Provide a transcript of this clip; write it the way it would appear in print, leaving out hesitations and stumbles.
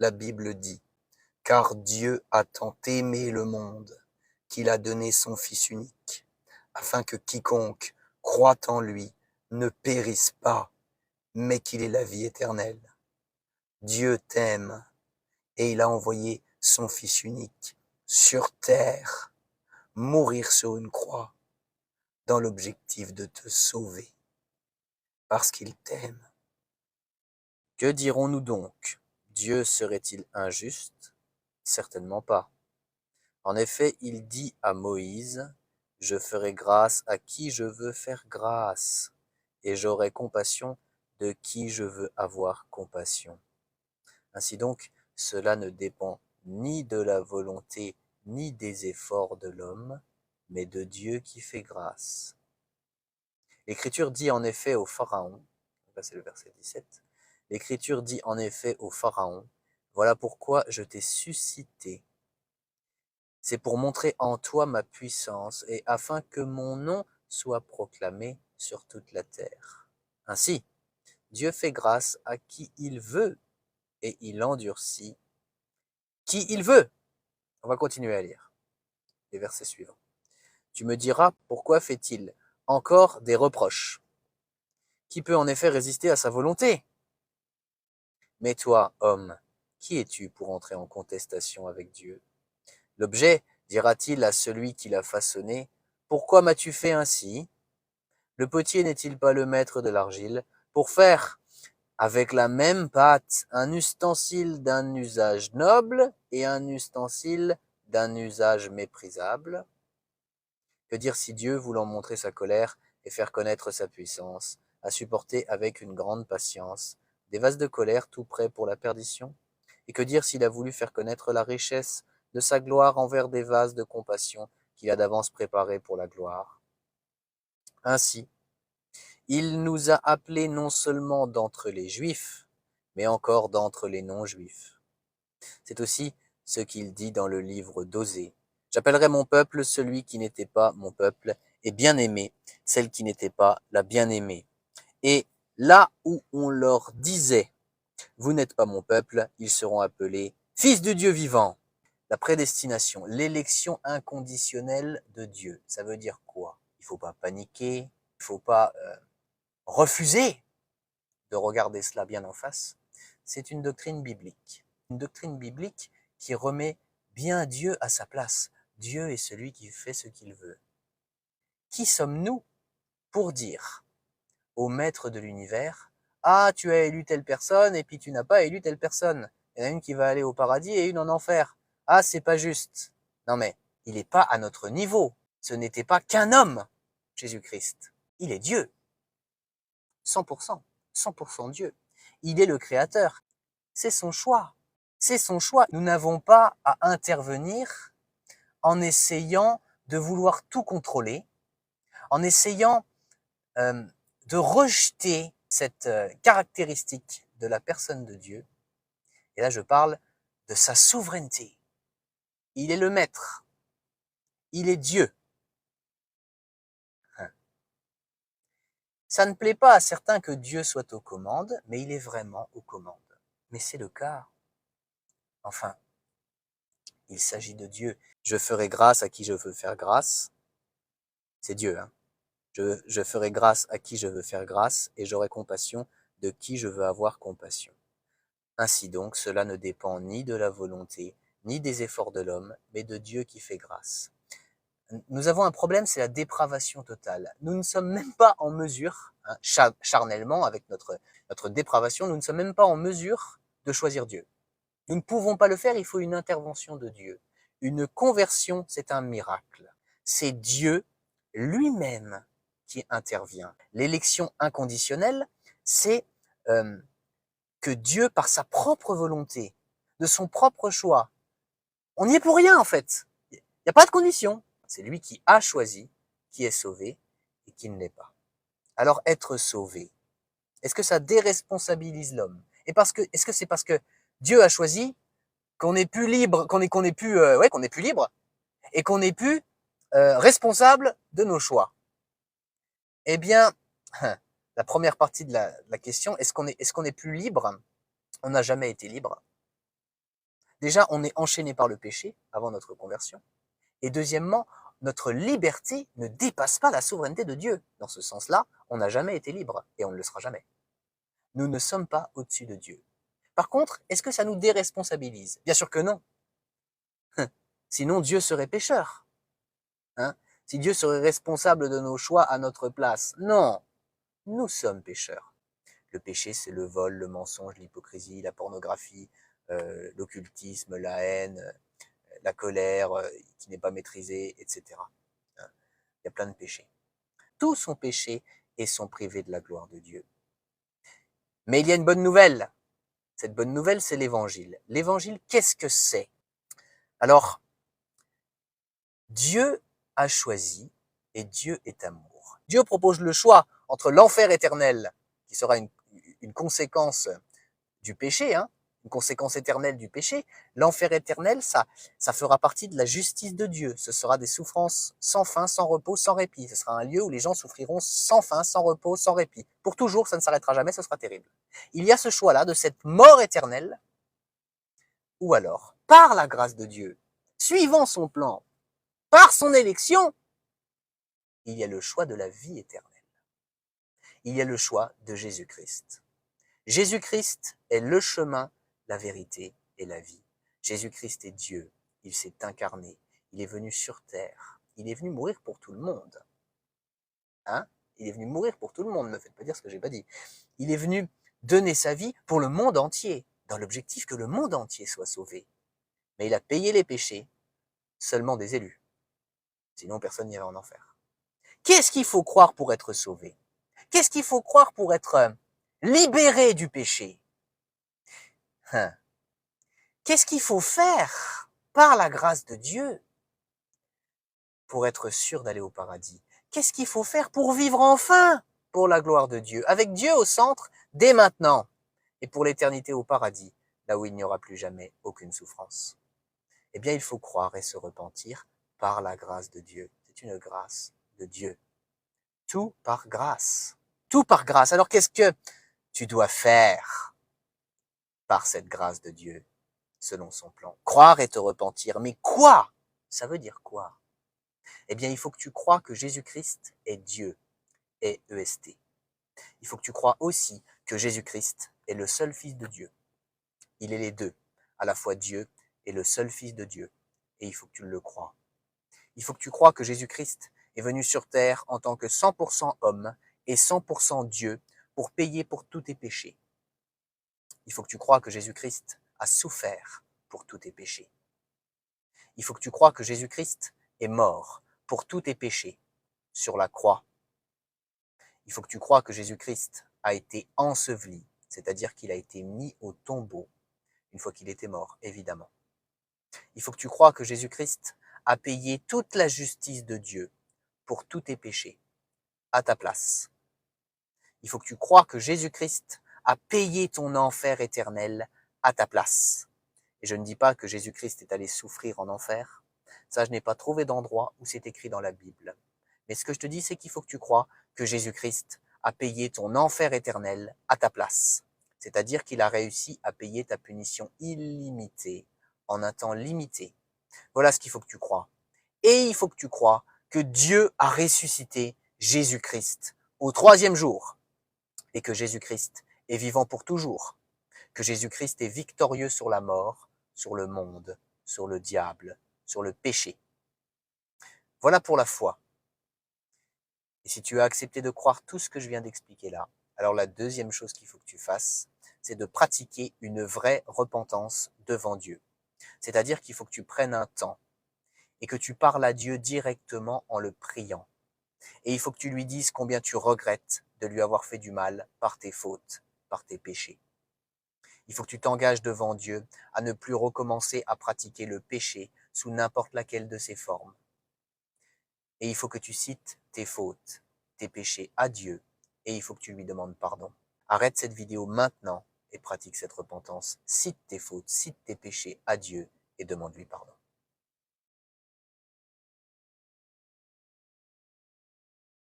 La Bible dit, car Dieu a tant aimé le monde qu'il a donné son Fils unique, afin que quiconque croit en lui ne périsse pas, mais qu'il ait la vie éternelle. Dieu t'aime et il a envoyé son Fils unique sur terre, mourir sur une croix, dans l'objectif de te sauver, parce qu'il t'aime. Que dirons-nous donc? Dieu serait-il injuste? Certainement pas. En effet, il dit à Moïse, « Je ferai grâce à qui je veux faire grâce, et j'aurai compassion de qui je veux avoir compassion. » Ainsi donc, cela ne dépend ni de la volonté ni des efforts de l'homme, mais de Dieu qui fait grâce. L'Écriture dit en effet au Pharaon, là c'est le verset 17, l'Écriture dit en effet au Pharaon, « Voilà pourquoi je t'ai suscité. C'est pour montrer en toi ma puissance et afin que mon nom soit proclamé sur toute la terre. » Ainsi, Dieu fait grâce à qui il veut et il endurcit qui il veut. On va continuer à lire les versets suivants. Tu me diras, pourquoi fait-il encore des reproches? Qui peut en effet résister à sa volonté? Mais toi, homme, qui es-tu pour entrer en contestation avec Dieu? L'objet dira-t-il à celui qui l'a façonné, pourquoi m'as-tu fait ainsi? Le potier n'est-il pas le maître de l'argile pour faire avec la même pâte un ustensile d'un usage noble et un ustensile d'un usage méprisable? Que dire si Dieu, voulant montrer sa colère et faire connaître sa puissance, a supporté avec une grande patience des vases de colère tout prêts pour la perdition? Et que dire s'il a voulu faire connaître la richesse de sa gloire envers des vases de compassion qu'il a d'avance préparés pour la gloire? Ainsi, il nous a appelés non seulement d'entre les Juifs, mais encore d'entre les non-Juifs. C'est aussi ce qu'il dit dans le livre d'Osée. J'appellerai mon peuple celui qui n'était pas mon peuple, et bien-aimé, celle qui n'était pas la bien-aimée. Et là où on leur disait, vous n'êtes pas mon peuple, ils seront appelés fils du Dieu vivant. La prédestination, l'élection inconditionnelle de Dieu, ça veut dire quoi? Il ne faut pas paniquer, il ne faut pas refuser de regarder cela bien en face. C'est une doctrine biblique. Une doctrine biblique qui remet bien Dieu à sa place. Dieu est celui qui fait ce qu'il veut. Qui sommes-nous pour dire au maître de l'univers, ah, tu as élu telle personne et puis tu n'as pas élu telle personne. Il y en a une qui va aller au paradis et une en enfer. Ah, c'est pas juste. Non mais, il n'est pas à notre niveau. Ce n'était pas qu'un homme, Jésus-Christ. Il est Dieu. 100%. 100% Dieu. Il est le créateur. C'est son choix. C'est son choix. Nous n'avons pas à intervenir en essayant de vouloir tout contrôler, en essayant de rejeter cette caractéristique de la personne de Dieu. Et là, je parle de sa souveraineté. Il est le maître. Il est Dieu. Ça ne plaît pas à certains que Dieu soit aux commandes, mais il est vraiment aux commandes. Mais c'est le cas. Enfin, il s'agit de Dieu. Je ferai grâce à qui je veux faire grâce. C'est Dieu, hein. Je ferai grâce à qui je veux faire grâce, et j'aurai compassion de qui je veux avoir compassion. Ainsi donc, cela ne dépend ni de la volonté, ni des efforts de l'homme, mais de Dieu qui fait grâce. Nous avons un problème, c'est la dépravation totale. Nous ne sommes même pas en mesure, hein, charnellement, avec notre dépravation, nous ne sommes même pas en mesure de choisir Dieu. Nous ne pouvons pas le faire, il faut une intervention de Dieu. Une conversion, c'est un miracle. C'est Dieu lui-même qui intervient. L'élection inconditionnelle, c'est que Dieu, par sa propre volonté, de son propre choix, on n'y est pour rien en fait. Il n'y a pas de condition. C'est lui qui a choisi, qui est sauvé et qui ne l'est pas. Alors être sauvé, est-ce que ça déresponsabilise l'homme? Et est-ce que c'est parce que Dieu a choisi qu'on est plus libre, qu'on est plus libre et qu'on est plus responsable de nos choix? Eh bien, la première partie de la question, est-ce qu'on est plus libre? On n'a jamais été libre. Déjà, on est enchaîné par le péché avant notre conversion. Et deuxièmement, notre liberté ne dépasse pas la souveraineté de Dieu. Dans ce sens-là, on n'a jamais été libre et on ne le sera jamais. Nous ne sommes pas au-dessus de Dieu. Par contre, est-ce que ça nous déresponsabilise? Bien sûr que non. Sinon, Dieu serait pécheur. Hein? Si Dieu serait responsable de nos choix à notre place. Non, nous sommes pécheurs. Le péché, c'est le vol, le mensonge, l'hypocrisie, la pornographie, l'occultisme, la haine, la colère qui n'est pas maîtrisée, etc. Il y a plein de péchés. Tous sont péchés et sont privés de la gloire de Dieu. Mais il y a une bonne nouvelle. Cette bonne nouvelle, c'est l'évangile. L'évangile, qu'est-ce que c'est? Alors, Dieu a choisi et Dieu est amour. Dieu propose le choix entre l'enfer éternel, qui sera une conséquence du péché, hein, une conséquence éternelle du péché. L'enfer éternel, ça fera partie de la justice de Dieu. Ce sera des souffrances sans fin, sans repos, sans répit. Ce sera un lieu où les gens souffriront sans fin, sans repos, sans répit. Pour toujours, ça ne s'arrêtera jamais, ce sera terrible. Il y a ce choix-là de cette mort éternelle, ou alors, par la grâce de Dieu, suivant son plan, par son élection, il y a le choix de la vie éternelle. Il y a le choix de Jésus-Christ. Jésus-Christ est le chemin, la vérité et la vie. Jésus-Christ est Dieu. Il s'est incarné. Il est venu sur terre. Il est venu mourir pour tout le monde. Hein? Il est venu mourir pour tout le monde. Ne me faites pas dire ce que j'ai pas dit. Il est venu donner sa vie pour le monde entier, dans l'objectif que le monde entier soit sauvé. Mais il a payé les péchés seulement des élus. Sinon, personne n'ira en enfer. Qu'est-ce qu'il faut croire pour être sauvé? Qu'est-ce qu'il faut croire pour être libéré du péché? Qu'est-ce qu'il faut faire par la grâce de Dieu pour être sûr d'aller au paradis? Qu'est-ce qu'il faut faire pour vivre enfin pour la gloire de Dieu, avec Dieu au centre dès maintenant et pour l'éternité au paradis, là où il n'y aura plus jamais aucune souffrance? Eh bien, il faut croire et se repentir par la grâce de Dieu. C'est une grâce de Dieu. Tout par grâce. Tout par grâce. Alors qu'est-ce que tu dois faire par cette grâce de Dieu, selon son plan? Croire et te repentir. Mais quoi? Ça veut dire quoi? Eh bien, il faut que tu crois que Jésus-Christ est Dieu, est EST. Il faut que tu crois aussi que Jésus-Christ est le seul Fils de Dieu. Il est les deux, à la fois Dieu et le seul Fils de Dieu. Et il faut que tu le crois. Il faut que tu crois que Jésus-Christ est venu sur terre en tant que 100% homme et 100% Dieu pour payer pour tous tes péchés. Il faut que tu crois que Jésus-Christ a souffert pour tous tes péchés. Il faut que tu crois que Jésus-Christ est mort pour tous tes péchés sur la croix. Il faut que tu crois que Jésus-Christ a été enseveli, c'est-à-dire qu'il a été mis au tombeau une fois qu'il était mort, évidemment. Il faut que tu crois que Jésus-Christ a payé toute la justice de Dieu pour tous tes péchés, à ta place. Il faut que tu crois que Jésus-Christ a payé ton enfer éternel à ta place. Et je ne dis pas que Jésus-Christ est allé souffrir en enfer. Ça, je n'ai pas trouvé d'endroit où c'est écrit dans la Bible. Mais ce que je te dis, c'est qu'il faut que tu crois que Jésus-Christ a payé ton enfer éternel à ta place. C'est-à-dire qu'il a réussi à payer ta punition illimitée en un temps limité. Voilà ce qu'il faut que tu crois. Et il faut que tu crois que Dieu a ressuscité Jésus-Christ au 3e jour et que Jésus-Christ est vivant pour toujours, que Jésus-Christ est victorieux sur la mort, sur le monde, sur le diable, sur le péché. Voilà pour la foi. Et si tu as accepté de croire tout ce que je viens d'expliquer là, alors la deuxième chose qu'il faut que tu fasses, c'est de pratiquer une vraie repentance devant Dieu. C'est-à-dire qu'il faut que tu prennes un temps et que tu parles à Dieu directement en le priant. Et il faut que tu lui dises combien tu regrettes de lui avoir fait du mal par tes fautes, par tes péchés. Il faut que tu t'engages devant Dieu à ne plus recommencer à pratiquer le péché sous n'importe laquelle de ses formes. Et il faut que tu cites tes fautes, tes péchés à Dieu, et il faut que tu lui demandes pardon. Arrête cette vidéo maintenant et pratique cette repentance. Cite tes fautes, cite tes péchés à Dieu et demande-lui pardon.